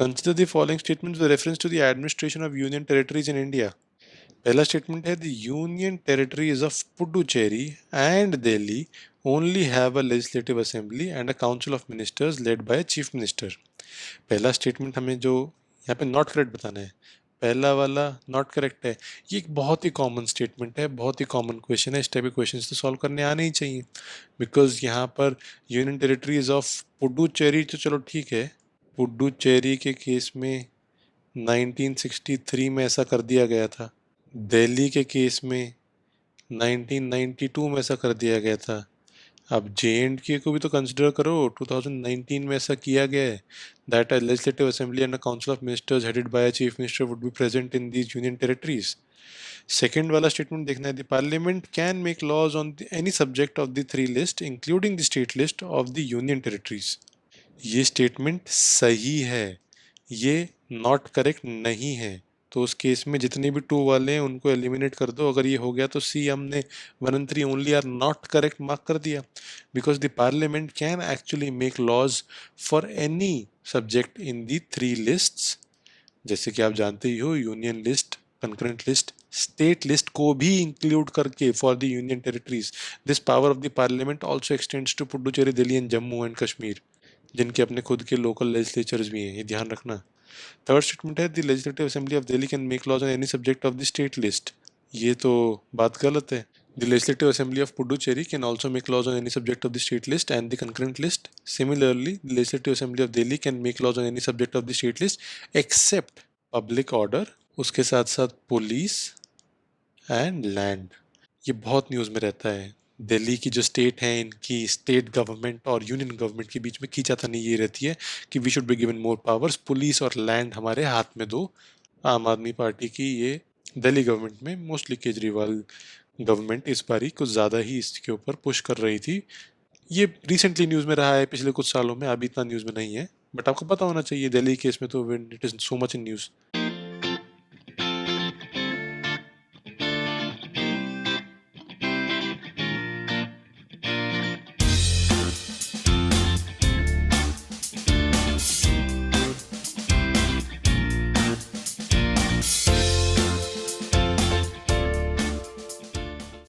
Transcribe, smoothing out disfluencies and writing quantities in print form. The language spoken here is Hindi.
Consider the following statement with reference to the administration of union territories in India. पहला स्टेटमेंट है, the union territories of Puducherry and Delhi only have a legislative assembly and a council of ministers led by chief minister. पहला स्टेटमेंट हमें जो यहाँ पे नॉट करेक्ट बताना है, पहला वाला नॉट करेक्ट है। ये एक बहुत ही कॉमन स्टेटमेंट है, बहुत ही कॉमन क्वेश्चन है, इस टाइप के क्वेश्चन तो सॉल्व करने आने ही चाहिए। बिकॉज यहाँ पर यूनियन टेरिटरीज ऑफ पुडुचेरी तो चलो ठीक है, पुडुचेरी के केस में 1963 में ऐसा कर दिया गया था, दिल्ली के केस में 1992 में ऐसा कर दिया गया था। अब जे को भी तो कंसिडर करो, 2019 में ऐसा किया गया है that a legislative assembly and a council of ministers headed by a chief minister would be present in these union territories. Second वाला स्टेटमेंट देखना है, the parliament can make laws on any subject of the three list including the state list of the union territories. ये स्टेटमेंट सही है, ये नॉट करेक्ट नहीं है। तो उस केस में जितने भी टू वाले हैं उनको एलिमिनेट कर दो। अगर ये हो गया तो सी हमने 1 and 3 only are not correct mark कर दिया। Because the parliament can actually make laws for any subject in the three lists. जैसे कि आप जानते ही हो, union list, concurrent list, state list को भी इंक्लूड करके for the union territories. This power of the parliament also extends to Puducherry, Delhi and Jammu and Kashmir, जिनके अपने खुद के लोकल लेजिस्लेचर्स भी हैं, ये ध्यान रखना। थर्ड स्टेटमेंट है, the legislative assembly of Delhi can make laws on any subject of the state list. ये तो बात गलत है। The legislative assembly of Puducherry can also make laws on any subject of the state list and the concurrent list. Similarly the legislative assembly of Delhi can make laws on any subject of the state list except public order, उसके साथ साथ पुलिस एंड लैंड। ये बहुत न्यूज़ में रहता है। दिल्ली की जो स्टेट है, इनकी स्टेट गवर्नमेंट और यूनियन गवर्नमेंट के बीच में खींचातानी ये रहती है कि we should be given more powers. Police और लैंड हमारे हाथ में दो। आम आदमी पार्टी की ये दिल्ली गवर्नमेंट में, मोस्टली केजरीवाल गवर्नमेंट इस बारी कुछ ज़्यादा ही इसके ऊपर पुश कर रही थी। ये रिसेंटली न्यूज़ में रहा है, पिछले कुछ सालों में, अभी इतना न्यूज़ में नहीं है, बट आपको पता होना चाहिए दिल्ली केस में तो it is so much in news.